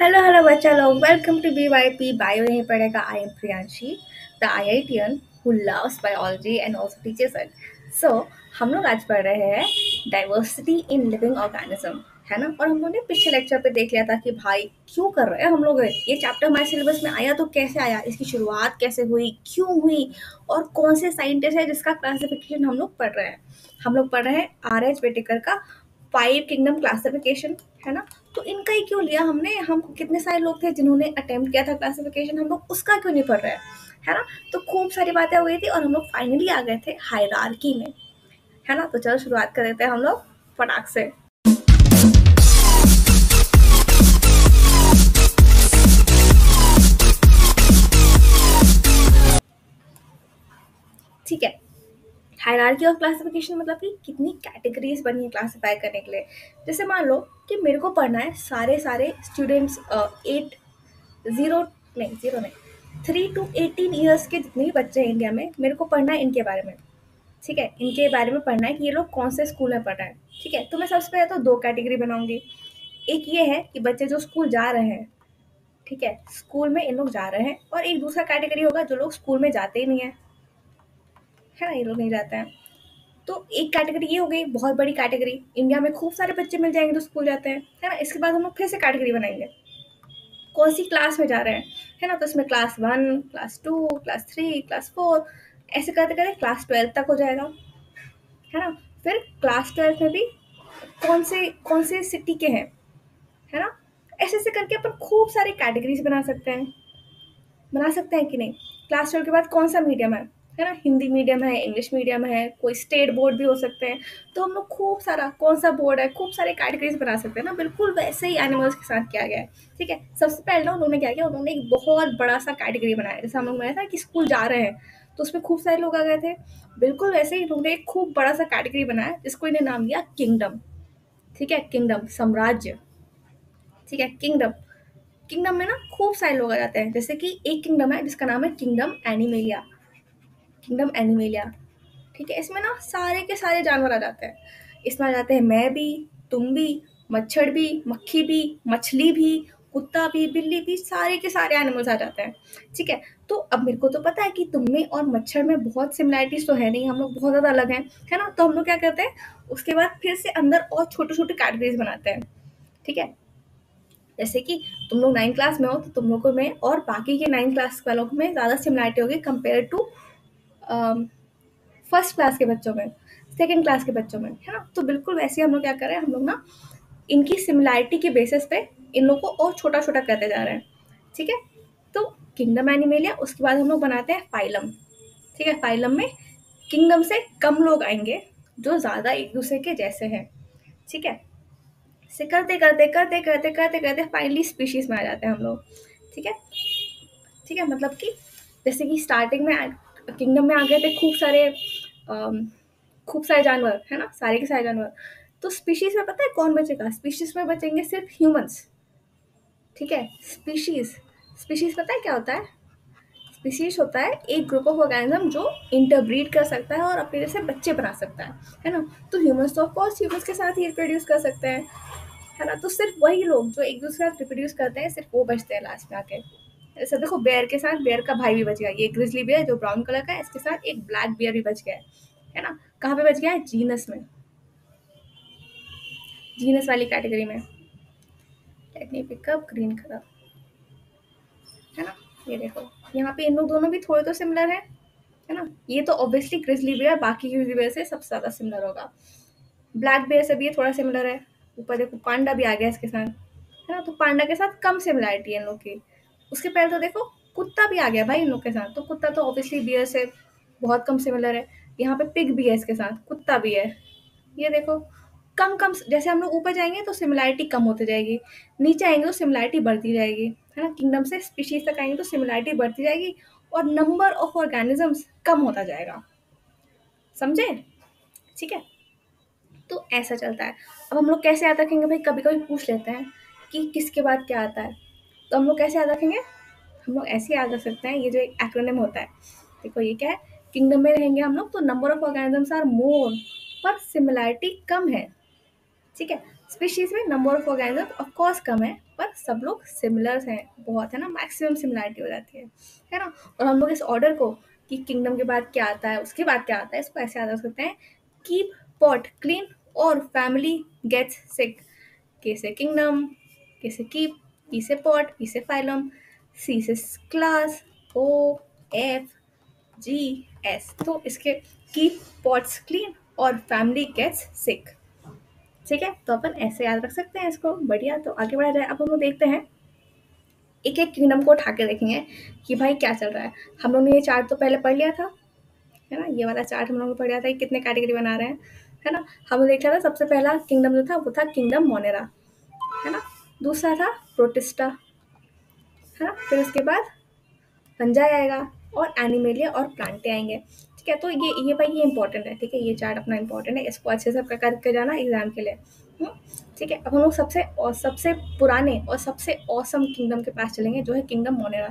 Hello बच्चा लोग, welcome to BYP bio. नहीं पढ़ेगा। I am Priyanshi, the IITian who loves biology and also teaches it. So हम लोग आज पढ़ रहे हैं डाइवर्सिटी इन लिविंग ऑर्गेनिज्म, है ना। और हम लोग ने पिछले लेक्चर पे देख लिया था कि भाई क्यों कर रहे हैं हम लोग ये चैप्टर। हमारे सिलेबस में आया तो कैसे आया, इसकी शुरुआत कैसे हुई, क्यों हुई, और कौन से साइंटिस्ट है जिसका क्लासिफिकेशन हम लोग पढ़ रहे हैं। हम लोग पढ़ रहे हैं RH बेटेकर का 5 किंगडम क्लासिफिकेशन, है ना। तो इनका ही क्यों लिया हमने, हम कितने सारे लोग थे जिन्होंने अटेम्प्ट किया था क्लासिफिकेशन, हम लोग उसका क्यों नहीं पढ़ रहे हैं, है ना। तो खूब सारी बातें हो गई थी और हम लोग फाइनली आ गए थे हायरार्की में, है ना। तो चलो शुरुआत कर देते हैं हम लोग फटाक से। ठीक है, हायरार्की ऑफ क्लासिफिकेशन मतलब कि कितनी कैटेगरीज बनी है क्लासिफाई करने के लिए। जैसे मान लो कि मेरे को पढ़ना है सारे सारे स्टूडेंट्स, 3 to 18 ईयर्स के जितने भी बच्चे हैं इंडिया में, मेरे को पढ़ना है इनके बारे में। ठीक है, इनके बारे में पढ़ना है कि ये लोग कौन से स्कूल में पढ़ रहे हैं। ठीक है, तो मैं सबसे पहले तो 2 कैटेगरी बनाऊंगी। एक ये है कि बच्चे जो स्कूल जा रहे हैं, ठीक है, स्कूल में इन लोग जा रहे हैं। और एक दूसरा कैटेगरी होगा जो लोग स्कूल में जाते ही नहीं है, है ना, ये लोग नहीं जाते हैं। तो एक कैटेगरी ये हो गई, बहुत बड़ी कैटेगरी। इंडिया में खूब सारे बच्चे मिल जाएंगे जो स्कूल जाते हैं, है ना। इसके बाद हम लोग फिर से कैटेगरी बनाएंगे, कौन सी क्लास में जा रहे हैं, है ना। तो इसमें क्लास 1, क्लास 2, क्लास 3, क्लास 4, ऐसे करते करते क्लास 12 तक हो जाएगा, है ना। फिर क्लास 12 में भी कौन से सिटी के हैं, है ना। ऐसे ऐसे करके अपन खूब सारे कैटेगरीज बना सकते हैं कि नहीं। क्लास 12 के बाद कौन सा मीडियम है ना, हिंदी मीडियम है, इंग्लिश मीडियम है, कोई स्टेट बोर्ड भी हो सकते हैं। तो हम लोग खूब सारा कौन सा बोर्ड है, खूब सारे कैटेगरीज बना सकते हैं ना। बिल्कुल वैसे ही एनिमल्स के साथ किया गया है। ठीक है, सबसे पहले ना उन्होंने क्या किया, उन्होंने एक बहुत बड़ा सा कैटेगरी बनाया। जैसे हम लोग बनाया था कि स्कूल जा रहे हैं, तो उसमें खूब सारे लोग आ गए थे। बिल्कुल वैसे ही इन्होंने एक खूब बड़ा सा कैटेगरी बनाया जिसको इन्हें नाम दिया किंगडम। ठीक है, किंगडम साम्राज्य। ठीक है, किंगडम। किंगडम में ना खूब सारे लोग आ जाते हैं। जैसे कि एक किंगडम है जिसका नाम है किंगडम एनिमेलिया। किंगडम एनिमेलिया, ठीक है, इसमें ना सारे के सारे जानवर आ जाते हैं। इसमें आ जाते हैं मैं भी, तुम भी, मच्छर भी, मक्खी भी, मछली भी, कुत्ता भी, बिल्ली भी, सारे के सारे एनिमल्स आ जाते हैं। ठीक है, तो अब मेरे को तो पता है कि तुम में और मच्छर में बहुत सिमिलैरिटीज तो है नहीं, हम लोग बहुत ज़्यादा अलग हैं, है ना। तो हम लोग क्या करते हैं, उसके बाद फिर से अंदर और छोटे छोटे कैटेगरीज बनाते हैं। ठीक है, जैसे कि तुम लोग 9 क्लास में हो तो तुम लोगों में और बाकी के 9 क्लास वालों में ज़्यादा सिमिलैरिटी होगी कंपेयर टू फर्स्ट क्लास के बच्चों में, सेकंड क्लास के बच्चों में, है ना। तो बिल्कुल वैसे ही हम लोग क्या कर रहे हैं, हम लोग ना इनकी सिमिलैरिटी के बेसिस पे इन लोग को और छोटा छोटा करते जा रहे हैं। ठीक है, तो किंगडम एनिमेलिया, उसके बाद हम लोग बनाते हैं फाइलम। ठीक है, फाइलम में किंगडम से कम लोग आएंगे जो ज़्यादा एक दूसरे के जैसे हैं। ठीक है, से करते करते करते करते करते करते फाइनली स्पीशीज में आ जाते हैं हम लोग। ठीक है, ठीक है, मतलब कि जैसे कि स्टार्टिंग में किंगडम में आ गए थे खूब सारे जानवर, है ना, सारे के सारे जानवर। तो स्पीशीज में पता है कौन बचेगा, स्पीशीज में बचेंगे सिर्फ ह्यूमंस। ठीक है, स्पीशीज, स्पीशीज पता है क्या होता है। स्पीशीज होता है एक ग्रुप ऑफ ऑर्गेनिज्म जो इंटरब्रीड कर सकता है और अपने जैसे बच्चे बना सकता है ना। तो ह्यूमंस तो ऑफकोर्स ह्यूमंस के साथ ही रिप्रोड्यूस कर सकते हैं, है ना। तो सिर्फ वही लोग जो एक दूसरे के साथ रिप्रोड्यूस करते हैं, सिर्फ वो बचते हैं लास्ट में आके। ऐसा देखो, बेयर के साथ बेयर का भाई भी बच गया, ये ग्रिजली बेयर जो ब्राउन कलर का है, इसके साथ एक ब्लैक बेयर भी बच गया है ना। कहाँ पे बच गया है, जीनस में, जीनस वाली कैटेगरी में। Let me pick up green colour, है ना। ये देखो, यहाँ पे इन लोग दोनों भी थोड़े तो सिमिलर है ना। ये तो ऑब्वियसली ग्रिजली बेयर बाकी ग्रिजली बेयर से सबसे ज्यादा सिमिलर होगा। ब्लैक बेयर से भी ये थोड़ा सिमिलर है। ऊपर देखो पांडा भी आ गया इसके साथ, है ना। तो पांडा के साथ कम सिमिलैरिटी है इन लोग की। उसके पहले तो देखो कुत्ता भी आ गया भाई इन लोग के साथ। तो कुत्ता तो ऑब्वियसली बियर से बहुत कम सिमिलर है। यहाँ पे पिग भी है इसके साथ, कुत्ता भी है। ये देखो, कम कम जैसे हम लोग ऊपर जाएंगे तो सिमिलैरिटी कम होती जाएगी, नीचे आएंगे तो सिमिलैरिटी बढ़ती जाएगी, है ना। किंगडम से स्पीशीज तक आएंगे तो सिमिलैरिटी बढ़ती जाएगी और नंबर ऑफ ऑर्गेनिजम्स कम होता जाएगा, समझे। ठीक है, तो ऐसा चलता है। अब हम लोग कैसे याद रखेंगे भाई, कभी कभी पूछ लेते हैं कि किसके बाद क्या आता है। तो हम लोग कैसे याद रखेंगे, हम लोग ऐसे याद रख सकते हैं, ये जो एक एक्रोनिम होता है, देखो ये क्या है, किंगडम में रहेंगे हम लोग तो number of organisms are more, पर सिमिलैरिटी कम है। ठीक है, स्पीशीज में number of organism of course कम है, पर सब लोग सिमिलर हैं बहुत, है ना, मैक्सिमम सिमिलरिटी हो जाती है ना। और हम लोग इस ऑर्डर को कि किंगडम के बाद क्या आता है, उसके बाद क्या आता है, इसको ऐसे याद रख सकते हैं: कीप पॉट क्लीन और फैमिली गेट्स सिक। के से किंगडम, के से कीप, पी से पॉट, पी से फाइलम, सी से क्लास, ओ, एफ, जी, एस। तो इसके कीप पॉट्स क्लीन और फैमिली गेट्स सिक। ठीक है, तो अपन ऐसे याद रख सकते हैं इसको। बढ़िया, तो आगे बढ़ा जाए। अब हम लोग देखते हैं, एक एक किंगडम को उठा के देखेंगे कि भाई क्या चल रहा है। हम लोग ने ये चार्ट तो पहले पढ़ लिया था, है ना, ये वाला चार्ट हम लोग ने पढ़ लिया था कि कितने कैटेगरी बना रहे हैं, है ना। हम देख रहा था सबसे पहला किंगडम जो था वो था किंगडम मोनेरा, है ना। दूसरा था प्रोटिस्टा, है ना। फिर उसके बाद फंजाई आएगा और एनिमेलिया और प्लांटे आएंगे। ठीक है, तो ये भाई ये इंपॉर्टेंट है। ठीक है, ये चार्ट अपना इंपॉर्टेंट है, इसको अच्छे से करके जाना एग्जाम के लिए। हम्म, ठीक है, अब हम लोग सबसे पुराने और सबसे औसम किंगडम के पास चलेंगे, जो है किंगडम मोनेरा।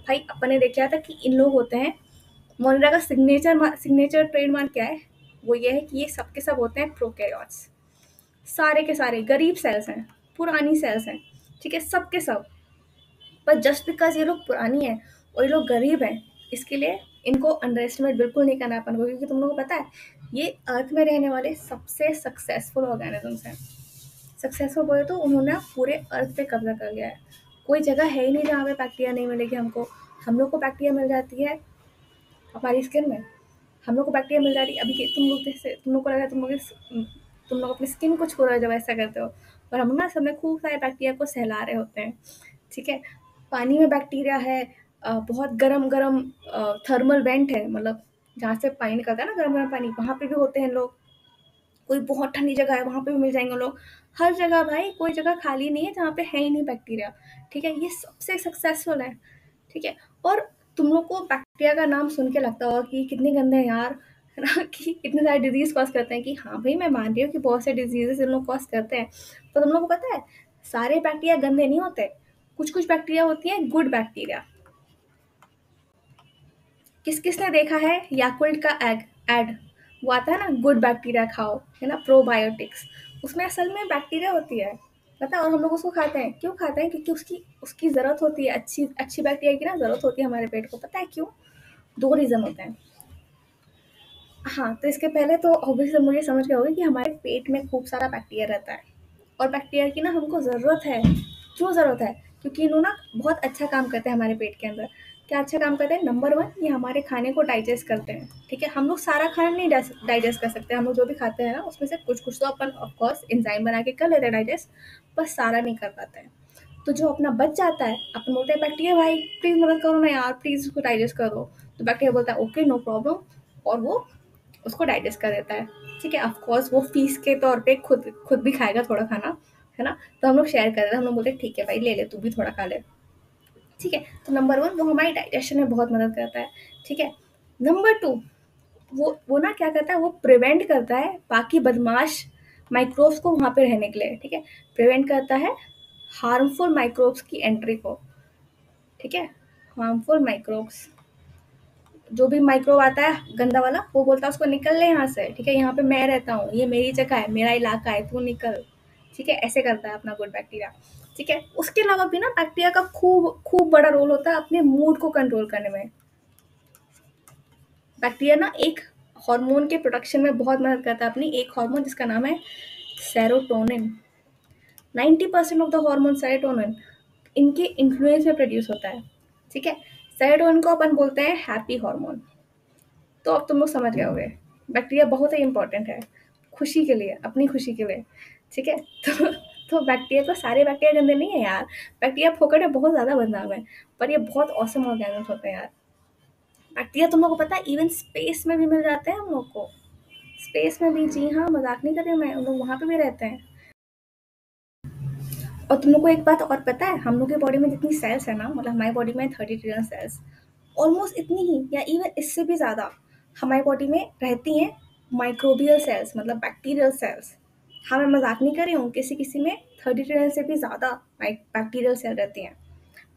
भाई अपन ने देखा था कि इन लोग होते हैं, मोनेरा का सिग्नेचर ट्रेडमार्क क्या है, वो ये है कि ये सब के सब होते हैं प्रोकैरियोट्स। सारे के सारे गरीब सेल्स हैं, पुरानी सेल्स हैं। ठीक है, सब के सब। पर जस्ट बिकॉज ये लोग पुरानी है और ये लोग गरीब हैं, इसके लिए इनको अंडर एस्टिमेट बिल्कुल नहीं करना है अपन को, क्योंकि तुम लोगों को पता है ये अर्थ में रहने वाले सबसे सक्सेसफुल ऑर्गेनिजम्स हैं। सक्सेसफुल बोले तो उन्होंने पूरे अर्थ पे कब्जा कर लिया है। कोई जगह है ही नहीं जहाँ पे बैक्टीरिया नहीं मिलेगी हमको। हम लोग को बैक्टीरिया मिल जाती है हमारी स्किन में। हम लोग को बैक्टीरिया मिल जाती है अभी के तुम लोग जैसे, तुम लोग को लगा है तुम लोग अपनी स्किन को छू रहे हो जब ऐसा करते हो, और हम ना सब में खूब सारे बैक्टीरिया को सहला रहे होते हैं। ठीक है, पानी में बैक्टीरिया है, बहुत गरम गरम थर्मल वेंट है, मतलब जहाँ से पानी निकलता है ना, गरम गरम पानी, वहाँ पे भी होते हैं लोग। कोई बहुत ठंडी जगह है वहाँ पे भी मिल जाएंगे लोग। हर जगह भाई, कोई जगह खाली नहीं है जहाँ पे है ही नहीं बैक्टीरिया। ठीक है, ये सबसे सक्सेसफुल है। ठीक है, और तुम लोग को बैक्टीरिया का नाम सुन के लगता होगा कि कितने गंदे हैं यार, है ना, कि इतने सारे डिजीज कॉज करते हैं। कि हाँ भाई, मैं मान रही हूँ कि बहुत से डिजीजेस इन लोग कॉज करते हैं, पर तुम लोग को पता है सारे बैक्टीरिया गंदे नहीं होते। कुछ कुछ बैक्टीरिया होती हैं गुड बैक्टीरिया। किस किसने देखा है याकुल्ट का एड, वो आता है ना, गुड बैक्टीरिया खाओ, है ना, प्रोबायोटिक्स। उसमें असल में बैक्टीरिया होती है, पता है। और हम लोग उसको खाते हैं, क्यों खाते हैं? क्योंकि उसकी उसकी ज़रूरत होती है, अच्छी अच्छी बैक्टीरिया की ना ज़रूरत होती है हमारे पेट को। पता है क्यों? दो रीज़न होते हैं। हाँ, तो इसके पहले तो ऑब्वियसली मुझे समझ गए होगे कि हमारे पेट में खूब सारा बैक्टीरिया रहता है, और बैक्टीरिया की ना हमको ज़रूरत है। क्यों ज़रूरत है? क्योंकि इन्हों ना बहुत अच्छा काम करते हैं हमारे पेट के अंदर। क्या अच्छा काम करते हैं? नंबर 1, ये हमारे खाने को डाइजेस्ट करते हैं। ठीक है, हम लोग सारा खाना नहीं डाइजेस्ट कर सकते। हम लोग जो भी खाते हैं ना, उसमें से कुछ-कुछ तो अपन ऑफ कोर्स एंजाइम बना के कर लेते हैं डाइजेस्ट, पर सारा नहीं कर पाते हैं। तो जो अपना बच जाता है, अपन बोलते हैं बैक्टीरिया भाई प्लीज़ मदद करो ना यार, प्लीज़ उसको डाइजेस्ट करो। तो बैक्टीरिया बोलता है ओके नो प्रॉब्लम, और वो उसको डाइजेस्ट कर देता है। ठीक है, ऑफ कोर्स वो फीस के तौर पे खुद खुद भी खाएगा थोड़ा खाना, है ना। तो हम लोग शेयर कर रहे हैं, हम लोग बोलते हैं ठीक है भाई ले ले, तू भी थोड़ा खा ले। ठीक है, तो नंबर 1 वो हमारी डाइजेशन में बहुत मदद करता है। ठीक है, नंबर 2, वो ना क्या करता है, वो प्रिवेंट करता है बाकी बदमाश माइक्रोब्स को वहाँ पे रहने के लिए। ठीक है, प्रिवेंट करता है हार्मफुल माइक्रोब्स की एंट्री को। ठीक है, हार्मफुल माइक्रोब्स, जो भी माइक्रोब आता है गंदा वाला, वो बोलता है उसको निकल ले यहाँ से। ठीक है, यहाँ पे मैं रहता हूँ, ये मेरी जगह है, मेरा इलाका है, तू निकल। ठीक है, ऐसे करता है अपना गुड बैक्टीरिया। ठीक है, उसके अलावा भी ना बैक्टीरिया का खूब खूब बड़ा रोल होता है अपने मूड को कंट्रोल करने में। बैक्टीरिया ना एक हार्मोन के प्रोडक्शन में बहुत मदद करता है, अपनी एक हार्मोन जिसका नाम है serotonin. 90% of the hormone serotonin इनके इन्फ्लुएंस में प्रोड्यूस होता है। ठीक है, सेरोटोनिन को अपन बोलते हैं हैप्पी हार्मोन। तो अब तुम लोग समझ गए होगे बैक्टीरिया बहुत ही इंपॉर्टेंट है खुशी के लिए, अपनी खुशी के लिए। ठीक है, तो बैक्टीरिया को, सारे बैक्टीरिया गंदे नहीं है यार। बैक्टीरिया फोकट में बहुत ज़्यादा बदनाम है, पर ये बहुत औसम ऑर्गेनिज्म होते हैं यार। बैक्टीरिया तुम लोग को पता है इवन स्पेस में भी मिल जाते हैं हम लोग को। स्पेस में भी, जी हाँ, मजाक नहीं कर रही हूँ मैं, हम लोग वहाँ पे भी रहते हैं। और तुम लोग को एक बात और पता है, हम लोग की बॉडी में जितनी सेल्स है ना, मतलब हमारी बॉडी में 30 ट्रिलियन सेल्स, ऑलमोस्ट इतनी ही या इवन इससे भी ज़्यादा हमारी बॉडी में रहती हैं माइक्रोबियल सेल्स, मतलब बैक्टीरियल सेल्स। हाँ, मैं मजाक नहीं कर रही हूँ, किसी किसी में 30 ट्रिलियन से भी ज़्यादा बैक्टीरियल सेल रहती हैं।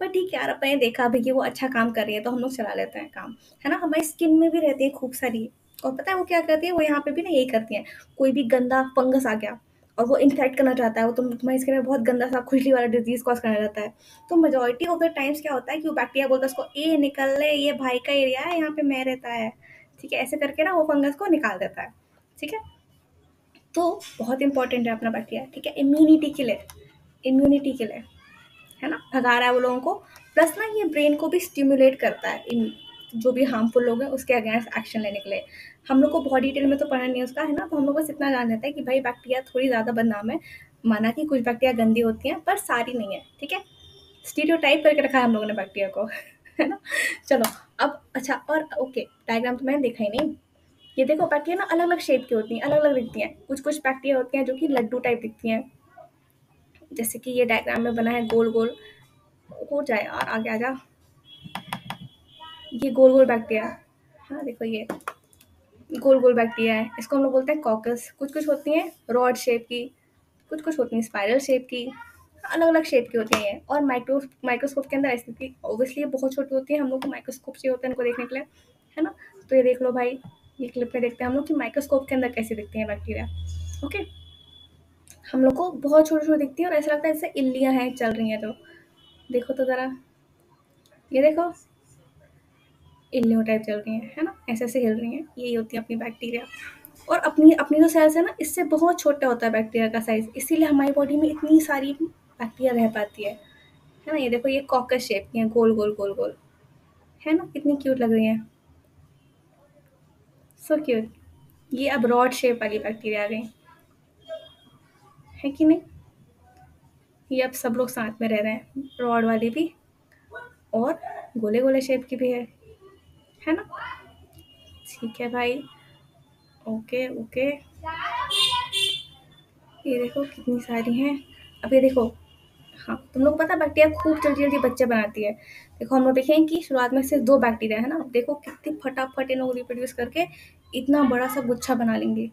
पर ठीक है यार, अपन ने देखा भी कि वो अच्छा काम कर रही है तो हम लोग चला लेते हैं काम, है ना। हमारी स्किन में भी रहती है खूब सारी, और पता है वो क्या करती है, वो यहाँ पे भी ना यही करती हैं। कोई भी गंदा फंगस आ गया, और वो इन्फेक्ट करना चाहता है, वो तुम्हारी स्किन में बहुत गंदा सा खुजली वाला डिजीज़ कॉज़ करना चाहता है। तो मेजॉरिटी ऑफ द टाइम्स क्या होता है कि वो बैक्टीरिया बोलता है उसको, "ए निकल ले, ये भाई का एरिया है, यहाँ पे मैं रहता है।" ठीक है? ऐसे करके ना वो फंगस को निकाल देता है। ठीक है? तो बहुत इंपॉर्टेंट है अपना बैक्टीरिया, ठीक है? इम्यूनिटी के लिए, है ना? भगा रहा है वो लोगों को। प्लस ना ये ब्रेन को भी स्टिमुलेट करता है इन जो भी हार्मफुल लोग हैं उसके अगेंस्ट एक्शन लेने के लिए। हम लोग को बहुत डिटेल में तो पढ़ा नहीं है उसका, है ना? तो हम लोग बस इतना जान लेते हैं कि भाई बैक्टीरिया थोड़ी ज़्यादा बदनाम है। माना कि कुछ बैक्टीरिया गंदी होती हैं, पर सारी नहीं है, ठीक है? स्टीरियोटाइप करके रखा है हम लोगों ने बैक्टीरिया को, है ना? चलो, अब अच्छा और ओके, डायग्राम तो मैंने देखा ही नहीं। ये देखो बैक्टीरिया ना अलग-अलग शेप की होती हैं, अलग-अलग दिखती हैं। कुछ-कुछ बैक्टीरिया होती हैं जो कि लड्डू टाइप दिखती हैं। जैसे कि ये डायग्राम में बना है गोल-गोल। हो जाए यार, आगे आ जा। ये गोल-गोल बैक्टीरिया, हाँ देखो ये गोल-गोल बैक्टीरिया है। इसको हम लोग बोलते हैं कॉकस। कुछ-कुछ होती हैं रॉड शेप की, कुछ-कुछ होती हैं स्पाइरल शेप की, अलग-अलग शेप की होती हैं ये। और माइक्रोस्कोप के अंदर ऐसी थी, ऑब्वियसली ये बहुत छोटी होती है, हम लोग को माइक्रोस्कोप चाहिए होता है इनको देखने के लिए, है ना? तो ये देख लो भाई, ये क्लिप में देखते हैं हम लोग कि माइक्रोस्कोप के अंदर कैसी दिखती हैं बैक्टीरिया। ओके, हम लोग को बहुत छोटी-छोटी दिखती है और ऐसा लगता है जैसे इल्लियाँ हैं चल रही हैं तो। देखो तो ज़रा, ये देखो इल्लियों टाइप चल रही हैं, है ना? ऐसे-ऐसे हिल रही हैं, यही होती है अपनी बैक्टीरिया। और अपनी अपनी जो सेल्स है ना, इससे बहुत छोटा होता है बैक्टीरिया का साइज़, इसीलिए हमारी बॉडी में इतनी सारी बैक्टीरिया रह पाती है ना? ये देखो ये कॉकस शेप की हैं, गोल-गोल, गोल-गोल, है ना? कितनी क्यूट लग रही हैं, सो क्यूट। ये अब रॉड शेप वाली बैक्टीरिया आ गई, है कि नहीं? ये अब सब लोग साथ में रह रहे हैं, रॉड वाली भी और गोले-गोले शेप की भी है ना? ठीक है भाई, ओके, ओके। ये देखो कितनी सारी हैं। अब ये देखो, हाँ, तुम लोग को पता है बैक्टीरिया खूब जल्दी-जल्दी बच्चे बनाती है। देखो हम लोग देखें कि शुरुआत में सिर्फ 2 बैक्टीरिया है ना, देखो कितनी फटाफट इन लोग रिप्रोड्यूस करके इतना बड़ा-सा गुच्छा बना लेंगे,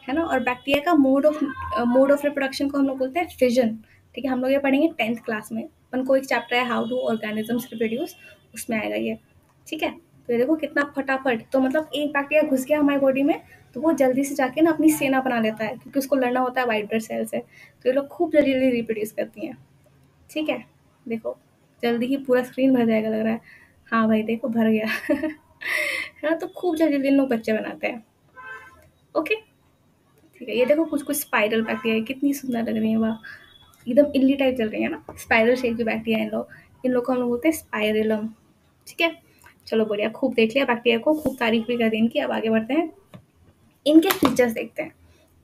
है ना? और बैक्टीरिया का मोड ऑफ रिप्रोडक्शन को हम लोग बोलते हैं फिजन, ठीक है? हम लोग ये पढ़ेंगे 10th क्लास में। अपन को एक चैप्टर है हाउ डू ऑर्गेनिजम्स रिप्रोड्यूस, उसमें आएगा ये, ठीक है? तो ये देखो कितना फटाफट, तो मतलब एक बैक्टीरिया घुस गया हमारी बॉडी में, तो वो जल्दी से जाके ना अपनी सेना बना लेता है क्योंकि उसको लड़ना होता है व्हाइट ब्लड सेल से। तो ये लोग खूब जल्दी-जल्दी रिप्रोड्यूस करती हैं, ठीक है? देखो, जल्दी ही पूरा स्क्रीन भर जाएगा लग रहा है। हाँ भाई देखो भर गया। है ना? तो खूब जल्दी-जल्दी इन लोग बच्चे बनाते हैं। ओके, ठीक है? ये देखो कुछ-कुछ स्पाइरल बैक्टीरिया कितनी सुंदर लग रही हैं, वाह! एकदम इल्ली टाइप चल रही है ना, स्पाइरल शेप की बैक्टीरिया है इन लोग को हम लोग बोलते हैं स्पाइरलम, ठीक है? चलो बढ़िया, खूब देख लिया बैक्टीरिया को, खूब तारीफ भी कर दी इनकी। अब आगे बढ़ते हैं, इनके फीचर्स देखते हैं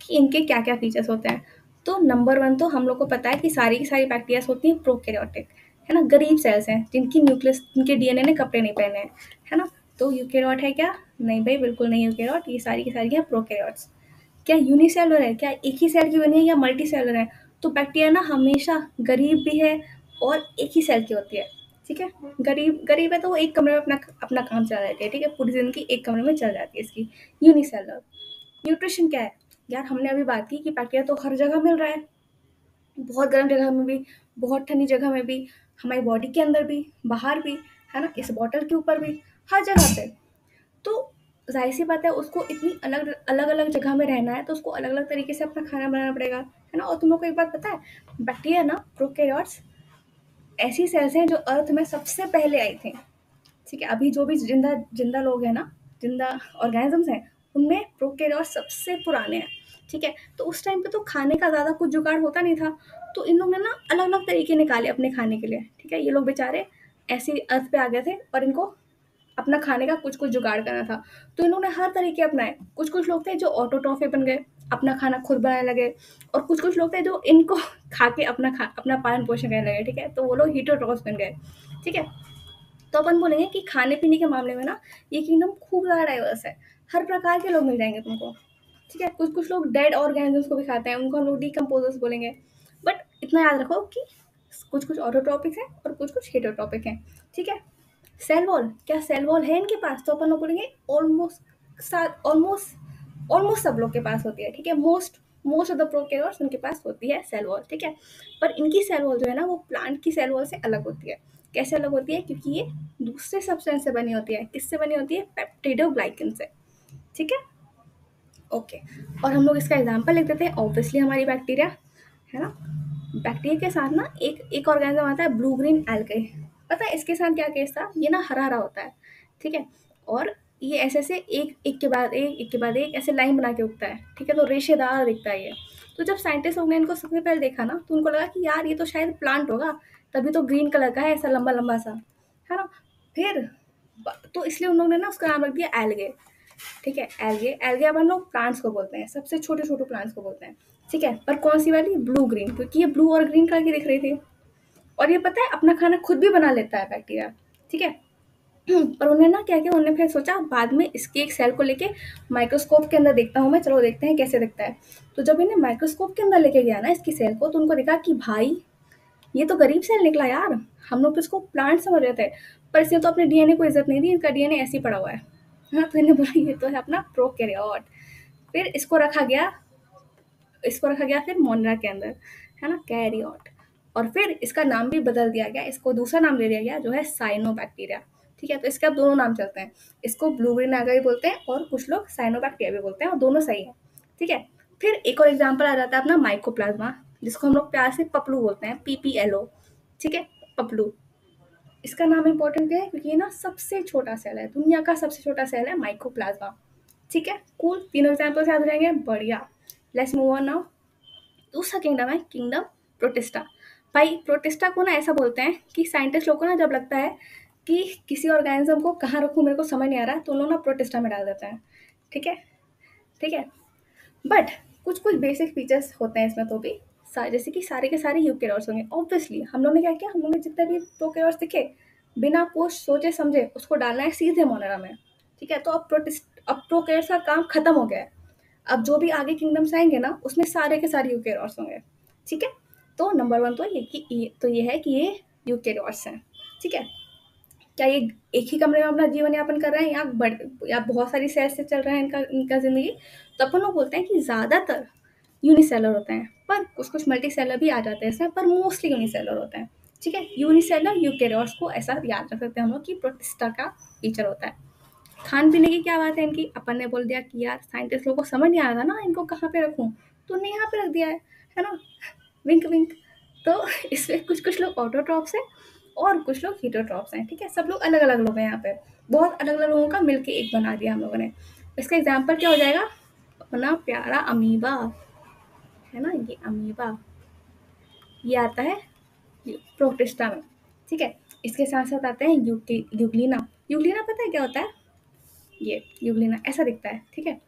कि इनके क्या-क्या फीचर्स होते हैं। तो नंबर 1 तो हम लोग को पता है कि सारी की सारी बैक्टीरियाज़ होती हैं प्रोकैरियोटिक, है ना? गरीब सेल्स हैं जिनकी न्यूक्लियस, जिनके डीएनए ने कपड़े नहीं पहने हैं, है ना? तो यूकेरियोट है क्या? नहीं भाई, बिल्कुल नहीं यूकेरियोट, ये सारी की सारी हैं प्रोकैरियोट्स। क्या यूनिसेलुलर है? क्या एक ही सेल की बनी है या मल्टी सेलुलर है? तो बैक्टीरिया ना हमेशा गरीब भी है और एक ही सेल की होती है, ठीक है? गरीब गरीब है तो वो एक कमरे में अपना अपना काम चला लेती है, ठीक है? पूरी ज़िंदगी एक कमरे में चल जाती है इसकी। यूनिसेलुलर। न्यूट्रिशन क्या है? यार हमने अभी बात की कि बैक्टीरिया तो हर जगह मिल रहा है, बहुत गर्म जगह में भी, बहुत ठंडी जगह में भी, हमारी बॉडी के अंदर भी, बाहर भी, है ना? इस बॉटल के ऊपर भी, हर जगह पे। तो ज़ाहिर-सी बात है उसको इतनी अलग-अलग जगह में रहना है तो उसको अलग-अलग तरीके से अपना खाना बनाना पड़ेगा, है ना? और तुम लोग को एक बात पता है, बैक्टीरिया ना प्रोकैरियोट्स ऐसी सेल्स हैं जो अर्थ में सबसे पहले आई थी, ठीक है? अभी जो भी जिंदा जिंदा लोग हैं ना, जिंदा ऑर्गेनिजम्स हैं, उनमें प्रोकैरियोट्स सबसे पुराने हैं, ठीक है? तो उस टाइम पे तो खाने का ज़्यादा कुछ जुगाड़ होता नहीं था, तो इन लोग ने ना अलग-अलग तरीके निकाले अपने खाने के लिए, ठीक है? ये लोग बेचारे ऐसे ही अर्थ पे आ गए थे और इनको अपना खाने का कुछ-कुछ जुगाड़ करना था। तो इन्होंने हर तरीके अपनाए। कुछ-कुछ लोग थे जो ऑटोट्रॉफी बन गए, अपना खाना खुद बनाने लगे, और कुछ-कुछ लोग थे जो इनको खा के अपना पालन-पोषण करने लगे, ठीक है? तो वो लोग हेटेरोट्रॉफ्स बन गए, ठीक है? तो अपन बोलेंगे कि खाने-पीने के मामले में ना ये किंगडम खूब ज़्यादा डाइवर्स है। हर प्रकार के लोग मिल जाएँगे तुमको, ठीक है? कुछ-कुछ लोग डेड ऑर्गेनिज़म्स को भी खाते हैं, उनको हम लोग डिकम्पोज़र्स बोलेंगे। बट इतना याद रखो कि कुछ-कुछ ऑटोट्रॉपिक हैं और कुछ-कुछ हेटेरोट्रॉपिक हैं, ठीक है? सेल वॉल, क्या सेल वॉल है इनके पास? तो अपन लोग बोलेंगे ऑलमोस्ट सब लोग के पास होती है, ठीक है? Most most of the prokaryotes उनके पास होती है सेल वॉल, ठीक है? पर इनकी सेल वॉल जो है ना वो प्लांट की सेल वॉल से अलग होती है। कैसे अलग होती है? क्योंकि ये दूसरे सब्सटेंस से बनी होती है। किससे बनी होती है? पेप्टिडोग्लाइकन से, ठीक है? ओके। और हम लोग इसका एग्जाम्पल लिख देते हैं, ऑब्वियसली हमारी बैक्टीरिया, है ना। बैक्टीरिया के साथ ना एक एक ऑर्गेनिज्म आता है ब्लू ग्रीन एल्गे। पता है इसके साथ क्या केस था, ये ना हरा हरा होता है, ठीक है। और ये ऐसे ऐसे एक एक के बाद एक के बाद एक ऐसे लाइन बना के उगता है, ठीक है, तो रेशेदार दिखता है ये। तो जब साइंटिस्ट लोग ने इनको सबसे पहले देखा ना, तो उनको लगा कि यार ये तो शायद प्लांट होगा, तभी तो ग्रीन कलर का है, ऐसा लंबा लंबा सा, है ना। फिर तो इसलिए उन लोगों ने ना उसका नाम रख दिया एल्गे, ठीक है। एल्गे, एल्गे अपन लोग प्लांट्स को बोलते हैं, सबसे छोटे छोटे प्लांट्स को बोलते हैं, ठीक है। पर कौन सी वाली, ब्लू ग्रीन, क्योंकि ये ब्लू और ग्रीन कलर की दिख रही थी। और ये पता है अपना खाना खुद भी बना लेता है बैक्टीरिया, ठीक है। पर उन्हें ना क्या किया, उन्होंने फिर सोचा बाद में इसके एक सेल को लेके माइक्रोस्कोप के अंदर देखता हूँ मैं, चलो देखते हैं कैसे दिखता है। तो जब इन्हें माइक्रोस्कोप के अंदर लेके गया ना इसकी सेल को, तो उनको देखा कि भाई ये तो गरीब सेल निकला यार, हम लोग तो इसको प्लांट समझ रहे थे, पर इसने तो अपने डीएनए को इज्जत नहीं दी, इनका डीएनए ऐसे ही पड़ा हुआ है। हाँ, तो इन्हें बोला ये तो है अपना प्रोकैरियोट। फिर इसको रखा गया फिर मोनरा के अंदर, है ना, कैरियोट। और फिर इसका नाम भी बदल दिया गया, इसको दूसरा नाम दे दिया गया जो है साइनोबैक्टीरिया, ठीक है। तो इसके अब दोनों नाम चलते हैं, इसको ब्लू ग्रीन एल्गा भी बोलते हैं और कुछ लोग साइनोबैक्टीरिया भी बोलते हैं, और दोनों सही है, ठीक है। फिर एक और एग्जाम्पल आ जाता है अपना माइकोप्लाज्मा, जिसको हम लोग प्यार से पपलू बोलते हैं, PPLO, ठीक है, पपलू। इसका नाम इंपॉर्टेंट है क्योंकि ये ना सबसे छोटा सेल है, दुनिया का सबसे छोटा सेल है माइकोप्लाज्मा, ठीक है। कूल, तीनों एग्जाम्पल याद हो जाएंगे, बढ़िया। Let's move on now. दूसरा किंगडम है किंगडम प्रोटिस्टा। भाई प्रोटिस्टा को ना ऐसा बोलते हैं कि साइंटिस्ट लोग को ना जब लगता है कि किसी ऑर्गेनिज्म को कहाँ रखूँ मेरे को समझ नहीं आ रहा, तो उन लोग ना प्रोटिस्टा में डाल देते हैं, ठीक है, ठीक है। बट कुछ कुछ बेसिक फीचर्स होते हैं इसमें, तो भी जैसे कि सारे के सारे यूकेरियोट्स होंगे। ऑब्वियसली हम लोग ने क्या किया, हम लोग ने जितने भी प्रोकैरियोट्स दिखे, बिना कुछ सोचे समझे उसको डालना है सीधे मोनरा में, ठीक है। तो अब प्रोकैरियोट्स का काम खत्म हो गया है। अब जो भी आगे किंगडम्स आएंगे ना, उसमें सारे के सारे यूकेरियोट्स होंगे, ठीक है। तो नंबर वन तो ये है कि ये यूकेरियोट्स हैं, ठीक है। क्या ये एक ही कमरे में अपना जीवन यापन कर रहे हैं, या बहुत सारी सेल से चल रहा है इनका इनका जिंदगी। तो अपन लोग बोलते हैं कि ज़्यादातर यूनिसेलर होते हैं, पर कुछ कुछ मल्टी सेलर भी आ जाते हैं इसमें, पर मोस्टली यूनिसेलर होते हैं, ठीक है। यूनिसेलर यूकेरियोट्स को ऐसा याद रख सकते हैं हम लोग कि प्रोटिस्टा का फीचर होता है। खान पीने की क्या बात है इनकी, अपन ने बोल दिया कि यार साइंटिस्ट लोगों को समझ नहीं आ रहा था ना इनको कहाँ पे रखूँ, तो उन्हें यहाँ पे रख दिया है ना, विंक विंक। तो इसमें कुछ कुछ लोग ऑटोट्रॉप्स हैं और कुछ लोग हीटोट्रॉप्स हैं, ठीक है। सब लोग अलग अलग लोग हैं यहाँ पे, बहुत अलग अलग लोगों का मिलके एक बना दिया हम लोगों ने। इसका एग्जाम्पल क्या हो जाएगा, अपना प्यारा अमीबा, है ना, ये अमीबा, ये आता है प्रोटिस्टा में, ठीक है। इसके साथ साथ आते हैं यूग्लिना। यूग्लिना पता है क्या होता है, ये यूग्लिना ऐसा दिखता है, ठीक है।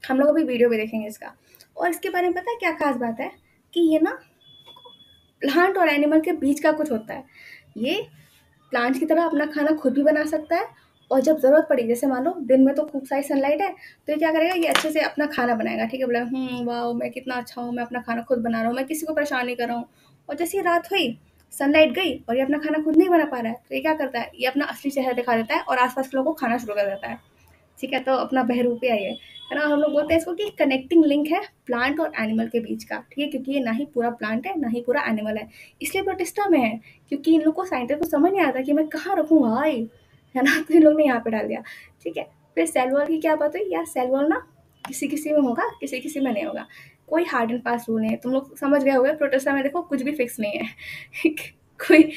हम लोग अभी वीडियो भी देखेंगे इसका। और इसके बारे में पता है क्या खास बात है, कि ये ना प्लांट और एनिमल के बीच का कुछ होता है। ये प्लांट की तरह अपना खाना खुद भी बना सकता है, और जब ज़रूरत पड़ी, जैसे मान लो दिन में तो खूब सारी सनलाइट है, तो ये क्या करेगा, ये अच्छे से अपना खाना बनाएगा, ठीक है। बोला वाह मैं कितना अच्छा हूँ, मैं अपना खाना खुद बना रहा हूँ, मैं किसी को परेशान नहीं कर रहा हूँ। और जैसे ही रात हुई, सनलाइट गई और ये अपना खाना खुद नहीं बना पा रहा है, तो ये क्या करता है, ये अपना असली चेहरा दिखा देता है और आसपास के लोगों को खाना शुरू कर देता है, ठीक है। तो अपना बहरूपिया ये है ना, हम लोग बोलते हैं इसको कि कनेक्टिंग लिंक है प्लांट और एनिमल के बीच का, ठीक है। क्योंकि ये ना ही पूरा प्लांट है ना ही पूरा एनिमल है, इसलिए प्रोटिस्टा में है। क्योंकि इन लोग को साइंटिस्ट को समझ नहीं आता कि मैं कहाँ रखूँ भाई, है ना, तो इन लोग ने यहाँ पे डाल दिया, ठीक है। फिर सेल वॉल की क्या बात हुई यार, सेल वॉल ना किसी किसी में होगा, किसी किसी में नहीं होगा, कोई हार्ड एंड फास्ट रूल नहीं है। तुम लोग समझ गए होगे प्रोटिस्टा में देखो कुछ भी फिक्स नहीं है। कोई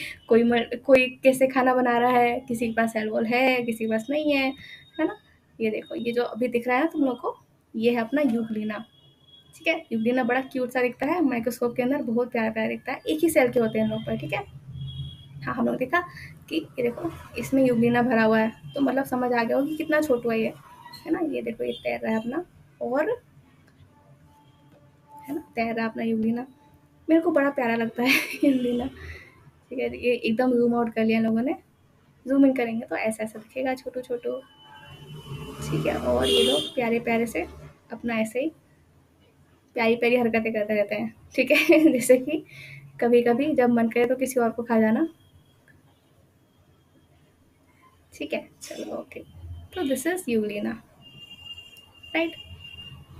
कोई कैसे खाना बना रहा है, किसी के पास सेल वॉल है, किसी के पास नहीं है ना। ये देखो, ये जो अभी दिख रहा है ना तुम लोग को, ये है अपना यूग्लिना, ठीक है। यूग्लिना बड़ा क्यूट सा दिखता है, माइक्रोस्कोप के अंदर बहुत प्यारा प्यारा दिखता है, एक ही सेल के होते हैं इन लोग पर, ठीक है। हाँ, हम लोग देखा कि ये देखो इसमें यूग्लिना भरा हुआ है, तो मतलब समझ आ गया हो कि कितना छोटू है ये, है ना। ये देखो ये तैर रहा है अपना, और है ना, तैर रहा है अपना यूग्लिना, मेरे को बड़ा प्यारा लगता है यूग्लिना, ठीक है। ये एकदम जूम आउट कर लिया लोगों ने, जूम इन करेंगे तो ऐसा ऐसा दिखेगा छोटू छोटू, ठीक है। और ये लोग प्यारे प्यारे से अपना ऐसे ही प्यारी प्यारी हरकतें करते रहते हैं, ठीक है। जैसे कि कभी कभी जब मन करे तो किसी और को खा जाना, ठीक है। चलो ओके, तो दिस इज यूलिना, राइट।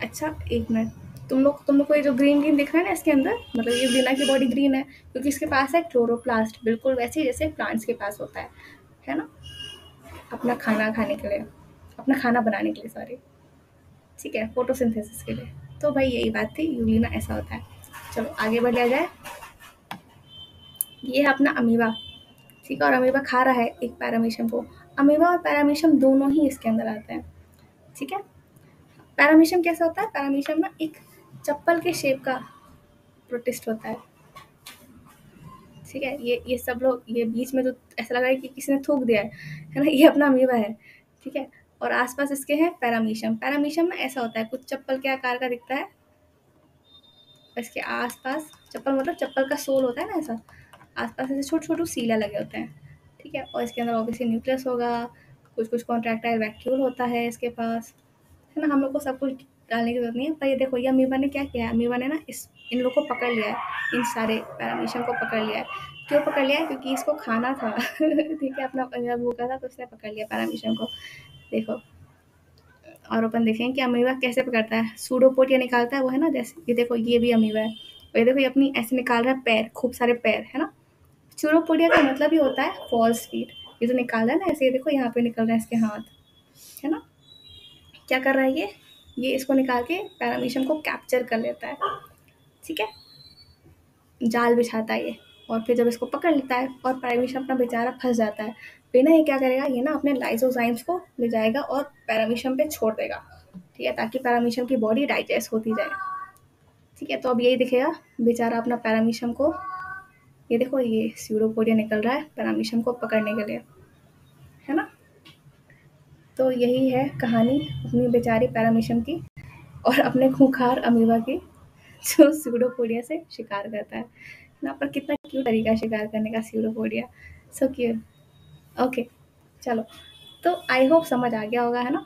अच्छा एक मिनट, तुम लोग को ये जो ग्रीन ग्रीन दिख रहा है ना इसके अंदर, मतलब यूलिना की बॉडी ग्रीन है क्योंकि इसके पास है क्लोरोप्लास्ट, बिल्कुल वैसे ही जैसे प्लांट्स के पास होता है ना, अपना खाना खाने के लिए, अपना खाना बनाने के लिए, सॉरी, ठीक है, फोटोसिंथेसिस के लिए। तो भाई यही बात थी, यूग्लिना ऐसा होता है। चलो आगे बढ़ लिया जाए। ये है अपना अमीबा, ठीक है, और अमीबा खा रहा है एक पैरामीशियम को। अमीबा और पैरामीशियम दोनों ही इसके अंदर आते हैं, ठीक है। पैरामीशियम कैसा होता है? पैरामीशियम ना एक चप्पल के शेप का प्रोटिस्ट होता है, ठीक है। ये सब लोग, ये बीच में तो ऐसा लग रहा है कि किसी ने थूक दिया है ना, ये अपना अमीबा है, ठीक है। और आसपास इसके हैं पैरामीशियम। पैरामीशियम ना ऐसा होता है, कुछ चप्पल के आकार का दिखता है, इसके आसपास चप्पल मतलब चप्पल का सोल होता है ना ऐसा, आसपास ऐसे छोटे छोटे सीला लगे होते हैं, ठीक है। और इसके अंदर ऑब्वियसली न्यूक्लियस होगा, कुछ कुछ कॉन्ट्रैक्टाइल वैक्यूल होता है इसके पास, है ना। हम लोग को सब कुछ डालने की जरूरत नहीं है। पर ये देखो, ये अमीबा ने क्या किया है, अमीबा ने ना इन लोग को पकड़ लिया है, इन सारे पैरामीशियम को पकड़ लिया है। क्यों पकड़ लिया है? क्योंकि इसको खाना था ठीक है, अपना अमीबा भूखा था तो उसने पकड़ लिया पैरामीशियम को। देखो, और अपन देखें कि अमीबा कैसे पकड़ता है, सूडोपोडिया निकालता है वो, है ना। जैसे ये देखो, ये भी अमीबा है, और ये देखो ये अपनी ऐसे निकाल रहा है पैर, खूब सारे पैर, है ना। सूडोपोडिया का मतलब ही होता है फॉल्स फीट। ये जो निकाल रहा है ना ऐसे, ये देखो यहाँ पे निकल रहा है इसके हाथ, है ना। क्या कर रहा है ये इसको निकाल के पैरामीशियम को कैप्चर कर लेता है, ठीक है। जाल बिछाता है ये, और फिर जब इसको पकड़ लेता है और पैरामीशियम अपना बेचारा फंस जाता है, फिर ना ये क्या करेगा, ये ना अपने लाइसोजाइम्स को ले जाएगा और पैरामीशियम पे छोड़ देगा, ठीक है, ताकि पैरामीशियम की बॉडी डाइजेस्ट होती जाए, ठीक है। तो अब यही दिखेगा बेचारा अपना पैरामीशियम को, ये देखो ये स्यूडोपोडिया निकल रहा है पैरामीशियम को पकड़ने के लिए, है ना। तो यही है कहानी अपनी बेचारी पैरामीशियम की और अपने खूंखार अमीबा की, जो स्यूडोपोडिया से शिकार करता है ना। पर कितना क्यूट तरीका है शिकार करने का स्यूडोपोडिया, सो क्यूट। ओके चलो, तो आई होप समझ आ गया होगा, है ना।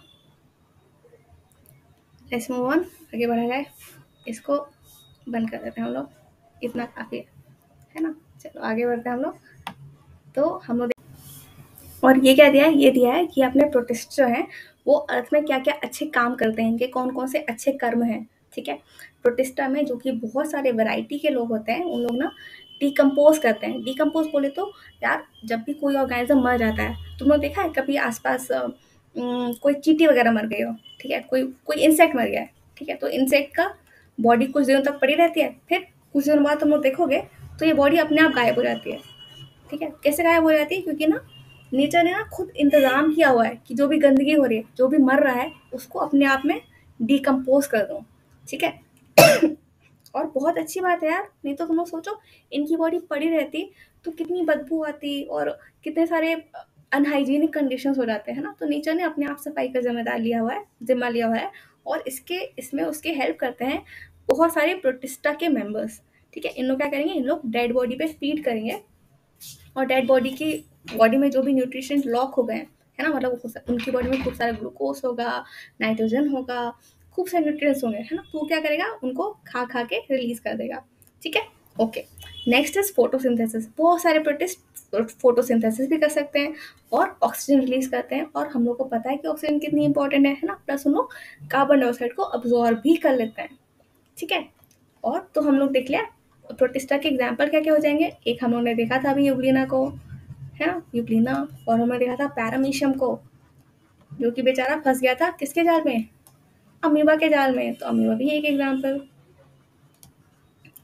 लेट्स मूव ऑन, आगे बढ़ा जाए। इसको बंद कर देते हैं हम लोग, इतना काफ़ी है ना। चलो आगे बढ़ते हैं हम लोग। तो हम लोग और ये क्या दिया है, ये दिया है कि अपने प्रोटिस्ट जो हैं वो अर्थ में क्या क्या अच्छे काम करते हैं, इनके कौन कौन से अच्छे कर्म हैं, ठीक है। प्रोटिस्टा में जो कि बहुत सारे वैरायटी के लोग होते हैं, उन लोग ना डिकम्पोज करते हैं। डिकम्पोज बोले तो यार, जब भी कोई ऑर्गेनिज्म मर जाता है, तुमने देखा है कभी आसपास कोई चींटी वगैरह मर गई हो, ठीक है, कोई कोई इंसेक्ट मर गया है, ठीक है, तो इंसेक्ट का बॉडी कुछ दिनों तक पड़ी रहती है, फिर कुछ दिनों बाद तुम लोग देखोगे तो ये बॉडी अपने आप गायब हो जाती है, ठीक है। कैसे गायब हो जाती है? क्योंकि ना नेचर ने ना खुद इंतज़ाम किया हुआ है कि जो भी गंदगी हो रही है, जो भी मर रहा है, उसको अपने आप में डिकम्पोज कर दो, ठीक है। और बहुत अच्छी बात है यार, नहीं तो तुम लोग सोचो इनकी बॉडी पड़ी रहती तो कितनी बदबू आती और कितने सारे अनहाइजीनिक कंडीशंस हो जाते हैं ना। तो नेचर ने अपने आप सफाई का जिम्मा लिया हुआ है, और इसमें उसके हेल्प करते हैं बहुत सारे प्रोटिस्टा के मेंबर्स, ठीक है। इन लोग क्या करेंगे, इन लोग डेड बॉडी पे फीड करेंगे, और डेड बॉडी में जो भी न्यूट्रिशन लॉक हो गए हैं, है ना, मतलब उनकी बॉडी में खूब सारा ग्लूकोज होगा, नाइट्रोजन होगा, खूब सारे न्यूट्रिएंट्स होंगे, है ना। तो क्या करेगा, उनको खा खा के रिलीज कर देगा, ठीक है। Okay, next is photosynthesis. बहुत सारे प्रोटिस्ट फोटोसिंथेसिस भी कर सकते हैं और ऑक्सीजन रिलीज करते हैं, और हम लोग को पता है कि ऑक्सीजन कितनी इंपॉर्टेंट है ना। प्लस उन लोग कार्बन डाइऑक्साइड को अब्जॉर्ब भी कर लेते हैं, ठीक है। और तो हम लोग देख लिया प्रोटिस्टा के एग्जाम्पल क्या क्या हो जाएंगे। एक हम लोग ने देखा था अभी यूग्लिना को, है ना, यूग्लिना। और हमने देखा था पैरामीशियम को, जो कि बेचारा फंस गया था किसके जाल में, अमीबा के जाल में। तो अमीबा भी एक एग्जाम्पल।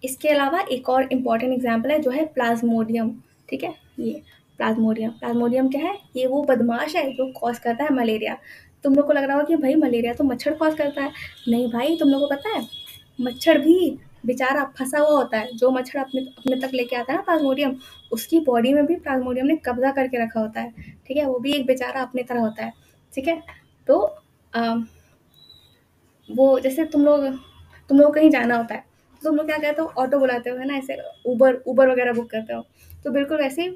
इसके अलावा एक और इम्पॉर्टेंट एग्जाम्पल है जो है प्लाज्मोडियम, ठीक है। ये प्लाज्मोडियम क्या है, ये वो बदमाश है जो कॉज करता है मलेरिया। तुम लोग को लग रहा होगा कि भाई मलेरिया तो मच्छर कॉज करता है, नहीं भाई, तुम लोग को पता है मच्छर भी बेचारा फंसा हुआ होता है। जो मच्छर अपने अपने तक लेके आता है ना प्लाज्मोडियम, उसकी बॉडी में भी प्लाज्मोडियम ने कब्जा करके रखा होता है, ठीक है। वो भी एक बेचारा अपने तरह होता है, ठीक है। तो वो जैसे तुम लोग कहीं जाना होता है तो तुम लोग क्या कहते हो, ऑटो बुलाते हो, है ना, ऐसे उबर वगैरह बुक करते हो। तो बिल्कुल वैसे ही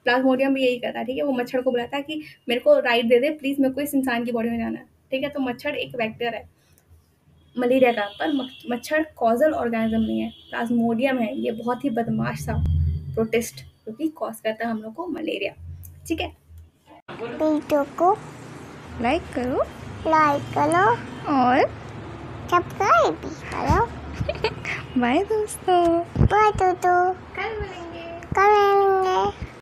प्लाज्मोडियम भी यही करता है, ठीक है। वो मच्छर को बुलाता है कि मेरे को राइड दे दे प्लीज़, मेरे को इस इंसान की बॉडी में जाना है, ठीक है। तो मच्छर एक वेक्टर है मलेरिया का, पर मच्छर कॉजल ऑर्गेनिज्म नहीं है, प्लाज्मोडियम है। ये बहुत ही बदमाश सा प्रोटिस्ट जो कि कॉज करता है हम लोग को मलेरिया, ठीक है। वीडियो को लाइक करो और सब्सक्राइब भी करो। बाय दोस्तों, बाय दोस्तों, कल मिलेंगे। करेंगे।